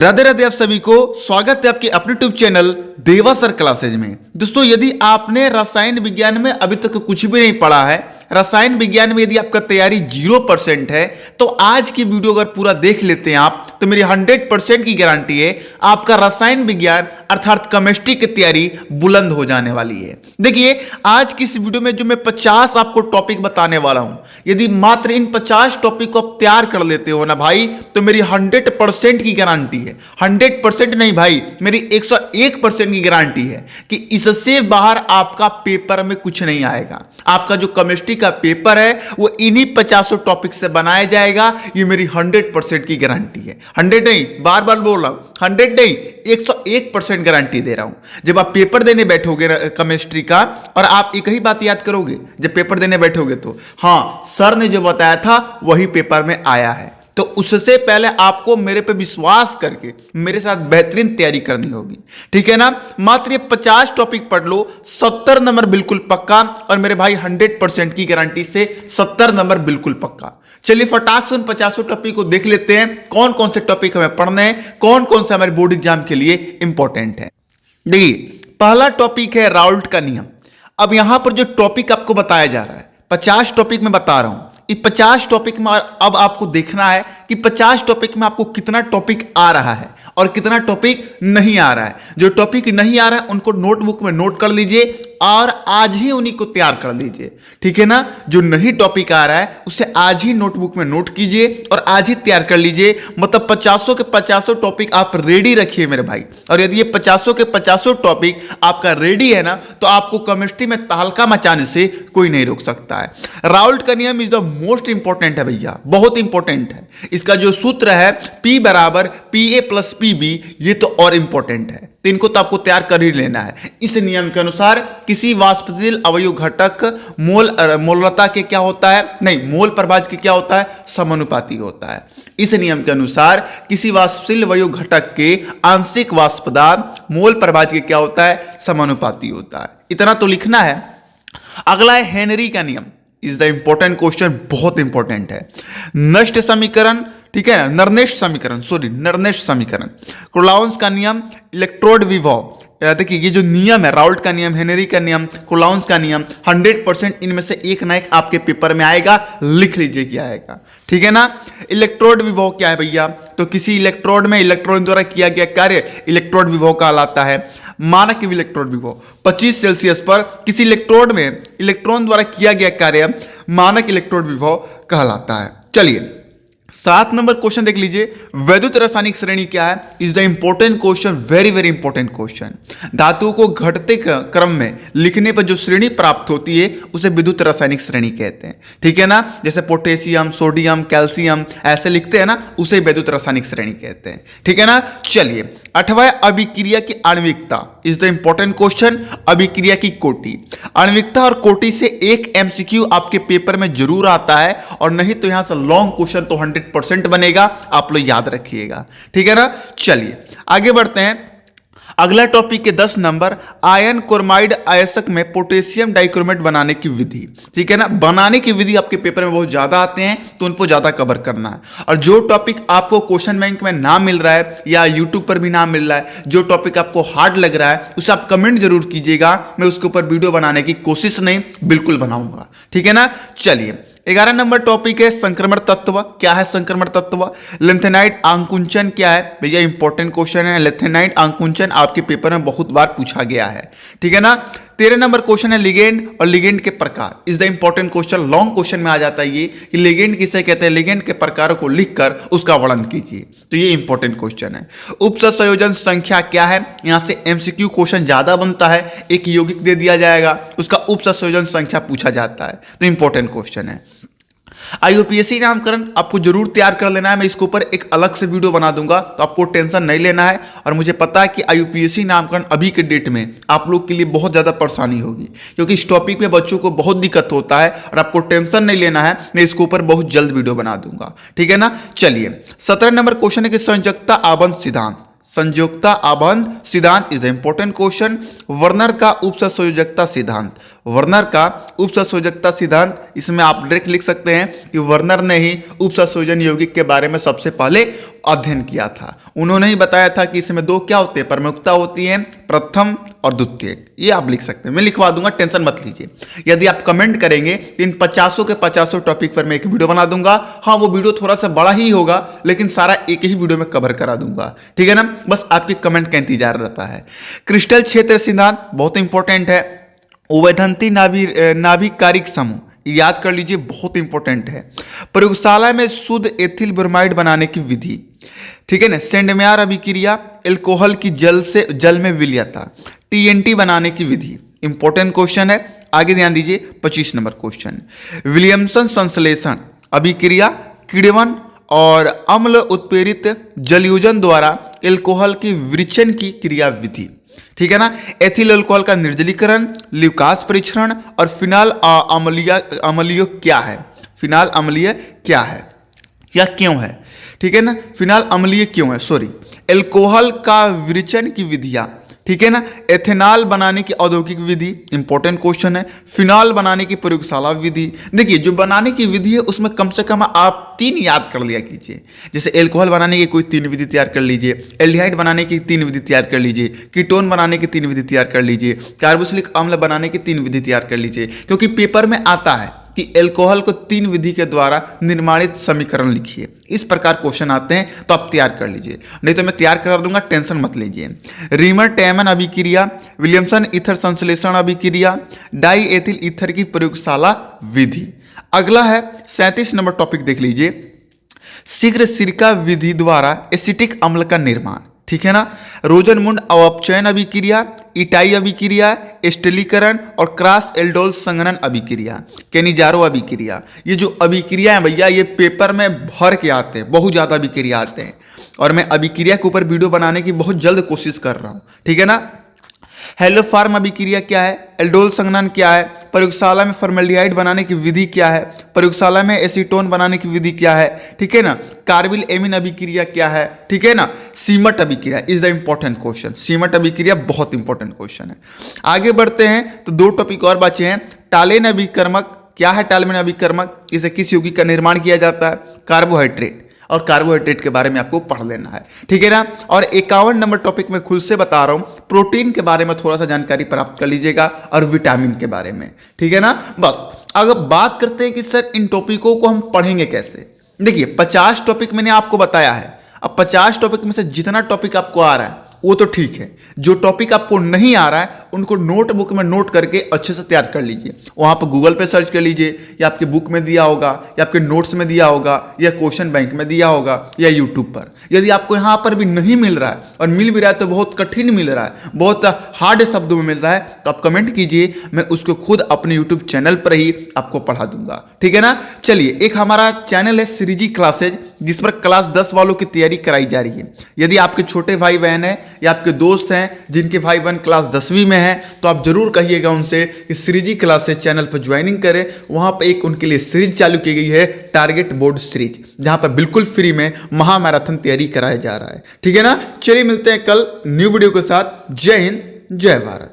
राधे राधे आप सभी को स्वागत है आपके अपने यूट्यूब चैनल देवा सर क्लासेज में। दोस्तों, यदि आपने रसायन विज्ञान में अभी तक कुछ भी नहीं पढ़ा है, रसायन विज्ञान में यदि आपका तैयारी 0% है, तो आज की वीडियो अगर पूरा देख लेते हैं आप, तो मेरी 100% की गारंटी है आपका रसायन विज्ञान अर्थात केमिस्ट्री की तैयारी बुलंद हो जाने वाली है। देखिए, आज की इस वीडियो में जो मैं 50 आपको टॉपिक बताने वाला हूं, यदि मात्र इन 50 टॉपिक को आप तैयार कर लेते हो ना भाई, तो मेरी 100% की गारंटी है, 100% नहीं भाई, मेरी 101% की गारंटी है कि इससे बाहर आपका पेपर में कुछ नहीं आएगा। आपका जो केमिस्ट्री का पेपर है वो इन्हीं 50 टॉपिक से बनाया जाएगा, ये मेरी 100% की गारंटी है। 100 नहीं, बार बार बोल रहा हूं, 100 नहीं, 101% गारंटी दे रहा हूं। जब आप पेपर देने बैठोगे केमिस्ट्री का, और आप एक ही बात याद करोगे जब पेपर देने बैठोगे, तो हाँ, सर ने जो बताया था वही पेपर में आया है। तो उससे पहले आपको मेरे पे विश्वास करके मेरे साथ बेहतरीन तैयारी करनी होगी, ठीक है ना। मात्र ये 50 टॉपिक पढ़ लो, 70 नंबर बिल्कुल पक्का, और मेरे भाई 100% की गारंटी से 70 नंबर बिल्कुल पक्का। चलिए फटाक से उन 50 टॉपिक को देख लेते हैं, कौन कौन से टॉपिक हमें पढ़ने हैं, कौन कौन से हमारे बोर्ड एग्जाम के लिए इंपॉर्टेंट है। देखिए, पहला टॉपिक है राउल्ट का नियम। अब यहां पर जो टॉपिक आपको बताया जा रहा है, 50 टॉपिक में बता रहा हूं, इस 50 टॉपिक में अब आपको देखना है कि 50 टॉपिक में आपको कितना टॉपिक आ रहा है और कितना टॉपिक नहीं आ रहा है। जो टॉपिक नहीं आ रहा है उनको नोटबुक में नोट कर लीजिए और आज ही उन्हीं को तैयार कर लीजिए, ठीक है ना। जो नहीं टॉपिक आ रहा है उसे आज ही नोटबुक में नोट कीजिए और आज ही तैयार कर लीजिए। मतलब 50 के 50 टॉपिक आप रेडी रखिए मेरे भाई। और यदि ये 50 के 50 टॉपिक आपका रेडी है ना, तो आपको केमिस्ट्री में तहलका मचाने से कोई नहीं रोक सकता है। राउल्ट का नियम इज द मोस्ट इंपॉर्टेंट है भैया, बहुत इंपॉर्टेंट है। इसका जो सूत्र है P बराबर PA प्लस PB, ये तो और इंपॉर्टेंट है, तो इनको तो आपको तैयार कर ही लेना है। इस नियम के अनुसार किसी वाष्पशील अवयव घटक मोलरता के क्या होता है, नहीं, मोल प्रभाज के क्या होता है, समानुपाती होता है। इस नियम के अनुसार किसी वाष्पशील अवयव घटक के आंशिक वाष्प दाब मोल प्रभाज के क्या होता है, समानुपाती होता है। इतना तो लिखना है। अगला है हेनरी का नियम, इज द इंपॉर्टेंट क्वेश्चन, बहुत इंपॉर्टेंट है। नष्ट समीकरण, ठीक है, नर्नेस्ट समीकरण, कोलाउंस का नियम, इलेक्ट्रोड विभव। देखिए, ये जो नियम है, राउल्ट का नियम, हेनरी का नियम, कोलाउंस का नियम, 100% इनमें से एक ना एक आपके पेपर में आएगा, लिख लीजिए क्या आएगा, ठीक है ना। इलेक्ट्रोड विभव क्या है भैया, तो किसी इलेक्ट्रोड में इलेक्ट्रॉन द्वारा किया गया कार्य इलेक्ट्रोड विभव कहलाता है। मानक इलेक्ट्रोड विभव 25 सेल्सियस पर किसी इलेक्ट्रोड में इलेक्ट्रॉन द्वारा किया गया कार्य मानक इलेक्ट्रोड विभव कहलाता है। चलिए 7 नंबर क्वेश्चन देख लीजिए, वैद्युत रासायनिक श्रेणी क्या है, is the important question, very very important question. धातुओं को घटते क्रम में लिखने पर जो श्रेणी प्राप्त होती है उसे विद्युत रासायनिक श्रेणी कहते हैं, ठीक है ना। जैसे पोटेशियम, सोडियम, कैल्शियम ऐसे लिखते हैं ना, उसे वैद्युत रासायनिक श्रेणी कहते हैं, ठीक है ना। चलिए 8वां अभिक्रिया की आणविकता, इज द इंपॉर्टेंट क्वेश्चन। अभिक्रिया की कोटि, आणविकता और कोटि से एक MCQ आपके पेपर में जरूर आता है, और नहीं तो यहां से लॉन्ग क्वेश्चन तो 100% बनेगा, आप लोग याद रखिएगा, ठीक है ना। चलिए आगे बढ़ते हैं। अगला टॉपिक के 10 नंबर, आयन क्रोमाइड आयस्क में पोटेशियम डाइक्रोमेट बनाने की विधि, ठीक है ना। बनाने की विधि आपके पेपर में बहुत ज्यादा आते हैं, तो उनको ज्यादा कवर करना है। और जो टॉपिक आपको क्वेश्चन बैंक में ना मिल रहा है या यूट्यूब पर भी ना मिल रहा है, जो टॉपिक आपको हार्ड लग रहा है, उसे आप कमेंट जरूर कीजिएगा, मैं उसके ऊपर वीडियो बनाने की कोशिश नहीं, बिल्कुल बनाऊंगा, ठीक है ना। चलिए 11 नंबर टॉपिक है संक्रमण तत्व। क्या है संक्रमण तत्व? लिथेनाइट आंकुंचन क्या है भैया, इंपॉर्टेंट क्वेश्चन है। लिथेनाइट आंकुंचन आपके पेपर में बहुत बार पूछा गया है, ठीक है ना। 13 नंबर क्वेश्चन है लिगेंड और लिगेंड के प्रकार, is the important question, long question में आ जाता है ये कि लिगेंड किसे कहते हैं, लिगेंड के प्रकारों को लिखकर उसका वर्णन कीजिए, तो ये इंपॉर्टेंट क्वेश्चन है। उपसंयोजन संख्या क्या है, यहां से MCQ क्वेश्चन ज्यादा बनता है, एक यौगिक दे दिया जाएगा, उसका उपसंयोजन संख्या पूछा जाता है, तो इंपॉर्टेंट क्वेश्चन है। IUPAC नामकरण आपको जरूर तैयार कर लेना है, मैं इसके ऊपर एक अलग से वीडियो बना दूंगा, तो आपको टेंशन नहीं लेना है। और मुझे पता है कि IUPAC नामकरण अभी के डेट में आप लोग के लिए बहुत ज्यादा परेशानी होगी, क्योंकि इस टॉपिक में बच्चों को बहुत दिक्कत होता है, और आपको टेंशन नहीं लेना है, मैं इसके ऊपर बहुत जल्द वीडियो बना दूंगा, ठीक है ना। चलिए 17 नंबर क्वेश्चन है कि संयोजकता आबंध सिद्धांत, संयोजकता आबंध सिद्धांत is the important question. Werner का उपसंयोजकता सिद्धांत, वर्नर का उपसंयोजकता सिद्धांत, इसमें आप डायरेक्ट लिख सकते हैं कि वर्नर ने ही उपसंयोजन यौगिक के बारे में सबसे पहले अध्ययन किया था। उन्होंने ही बताया था कि इसमें दो क्या होते हैं, प्रमुखता होती है, प्रथम और द्वितीय। ये आप लिख सकते हैं, मैं लिखवा दूंगा, टेंशन मत लीजिए। यदि आप कमेंट करेंगे तो इन 50 के 50 टॉपिक पर मैं एक वीडियो बना दूंगा। हाँ, वो वीडियो थोड़ा सा बड़ा ही होगा, लेकिन सारा एक ही वीडियो में कवर करा दूंगा, ठीक है ना। बस आपके कमेंट का इंतजार रहता है। क्रिस्टल क्षेत्र सिद्धांत बहुत इंपॉर्टेंट है। उभयधंती नाभिकारिक समूह याद कर लीजिए, बहुत इंपॉर्टेंट है। प्रयोगशाला में शुद्ध एथिल ब्रोमाइड बनाने की विधि, ठीक है ना। सेंडमेयर अभिक्रिया, एल्कोहल की जल में विलयता, टीएनटी बनाने की विधि, इंपॉर्टेंट क्वेश्चन है। आगे ध्यान दीजिए, 25 नंबर क्वेश्चन। विलियमसन संश्लेषण अभिक्रिया किण्वन और अम्ल उत्प्रेरित जलयोजन द्वारा एल्कोहल की विरेचन की क्रिया विधि, ठीक है ना। एथिल अल्कोहल का निर्जलीकरण, ल्यूकास परीक्षण और फिनाल अम्लीय क्या है, फिनाल अम्लीय क्या है या क्यों है, ठीक है ना। फिनाल अम्लीय क्यों है, सॉरी। एल्कोहल का विरेचन की विधियां, ठीक है ना। एथेनॉल बनाने की औद्योगिक विधि, इंपॉर्टेंट क्वेश्चन है। फिनॉल बनाने की प्रयोगशाला विधि। देखिए, जो बनाने की विधि है उसमें कम से कम आप 3 याद कर लिया कीजिए। जैसे एल्कोहल बनाने की कोई 3 विधि तैयार कर लीजिए, एल्डिहाइड बनाने की 3 विधि तैयार कर लीजिए, कीटोन बनाने की 3 विधि तैयार कर लीजिए, कार्बोक्सिलिक अम्ल बनाने की 3 विधि तैयार कर लीजिए। क्योंकि पेपर में आता है कि एल्कोहल को 3 विधि के द्वारा निर्माणित समीकरण लिखिए, इस प्रकार क्वेश्चन आते हैं, तो आप तैयार कर लीजिए, नहीं तो मैं तैयार करा दूंगा, टेंशन मत लीजिए। रीमर टैमन अभिक्रिया, विलियमसन ईथर संश्लेषण अभिक्रिया, डाई एथिल ईथर की प्रयोगशाला विधि। अगला है 37 नंबर टॉपिक, देख लीजिए। शीघ्र सिरका विधि द्वारा एसिटिक अम्ल का निर्माण, ठीक है ना। रोजनमुंड अवक्षयन अभिक्रिया, इटाई अभिक्रिया, एस्टिलीकरण और क्रॉस एल्डोल संघनन अभिक्रिया, केनिजारो अभिक्रिया। ये जो अभिक्रिया है भैया, ये पेपर में भर के आते हैं, बहुत ज़्यादा अभिक्रिया आते हैं, और मैं अभिक्रिया के ऊपर वीडियो बनाने की बहुत जल्द कोशिश कर रहा हूँ, ठीक है ना। हेलोफार्म अभिक्रिया क्या है, एल्डोल संघनन क्या है, प्रयोगशाला में फॉर्मेल्डिहाइड बनाने की विधि क्या है, प्रयोगशाला में एसीटोन बनाने की विधि क्या है, ठीक है ना। कार्बिल एमीन अभिक्रिया क्या है, ठीक है ना। सीमट अभिक्रिया इज द इंपॉर्टेंट क्वेश्चन। सीमट अभिक्रिया बहुत इंपॉर्टेंट क्वेश्चन है। आगे बढ़ते हैं तो 2 टॉपिक और बचे हैं। टालेन अभिकर्मक क्या है, टालेन अभिकर्मक, इसे किस यौगिक का निर्माण किया जाता है, कार्बोहाइड्रेट, और कार्बोहाइड्रेट के बारे में आपको पढ़ लेना है, ठीक है ना। और 51 नंबर टॉपिक में खुद से बता रहा हूं, प्रोटीन के बारे में थोड़ा सा जानकारी प्राप्त कर लीजिएगा और विटामिन के बारे में, ठीक है ना। बस अगर बात करते हैं कि सर इन टॉपिकों को हम पढ़ेंगे कैसे, देखिए 50 टॉपिक मैंने आपको बताया है। अब 50 टॉपिक में से जितना टॉपिक आपको आ रहा है वो तो ठीक है, जो टॉपिक आपको नहीं आ रहा है उनको नोटबुक में नोट करके अच्छे से तैयार कर लीजिए। वहाँ पर गूगल पे सर्च कर लीजिए, या आपके बुक में दिया होगा, या आपके नोट्स में दिया होगा, या क्वेश्चन बैंक में दिया होगा, या यूट्यूब पर। यदि आपको यहाँ पर भी नहीं मिल रहा है, और मिल भी रहा है तो बहुत कठिन मिल रहा है, बहुत हार्ड शब्दों में मिल रहा है, तो आप कमेंट कीजिए, मैं उसको खुद अपने यूट्यूब चैनल पर ही आपको पढ़ा दूंगा, ठीक है ना। चलिए, एक हमारा चैनल है श्रीजी क्लासेज, जिस पर क्लास 10 वालों की तैयारी कराई जा रही है। यदि आपके छोटे भाई बहन हैं या आपके दोस्त हैं जिनके भाई बहन क्लास 10वीं में हैं, तो आप जरूर कहिएगा उनसे कि श्रीजी क्लासेज चैनल पर ज्वाइनिंग करें। वहां पर एक उनके लिए सीरीज चालू की गई है, टारगेट बोर्ड सीरीज, जहां पर बिल्कुल फ्री में महामैराथन तैयारी कराया जा रहा है, ठीक है ना। चलिए मिलते हैं कल न्यू वीडियो के साथ। जय हिंद, जय भारत।